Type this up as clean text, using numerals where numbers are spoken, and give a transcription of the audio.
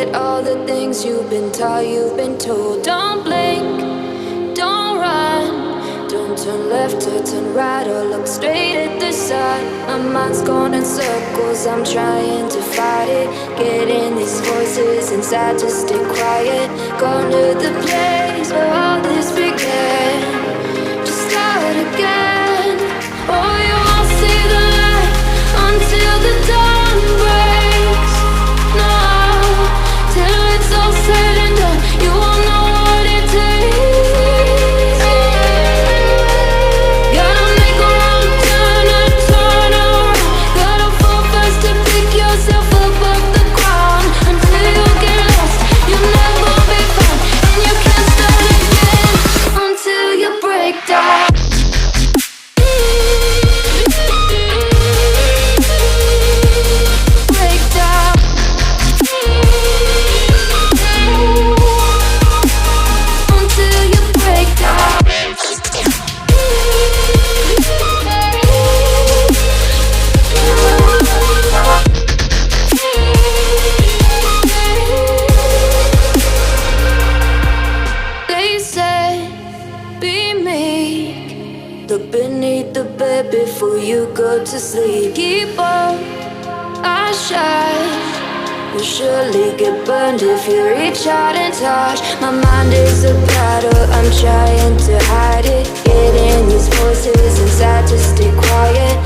forget all the things you've been taught, you've been told. Don't blink, don't run, don't turn left or turn right or look straight at the sun. My mind's going in circles, I'm trying to fight it. Getting these voices inside to stay quiet. Going to the place where all this began. Just start again. Oh, you won't see the light until the dawn breaks. No, till it's all said and done, you won't know what it takes. Gotta make a wrong turn and turn around. Gotta fall fast to pick yourself up off the ground. Until you get lost, you'll never be found. And you can't start again until you break down. Look beneath the bed before you go to sleep. Keep on, I shine. You'll surely get burned if you reach out and touch. My mind is a battle, I'm trying to hide it. Getting these voices inside to stay quiet.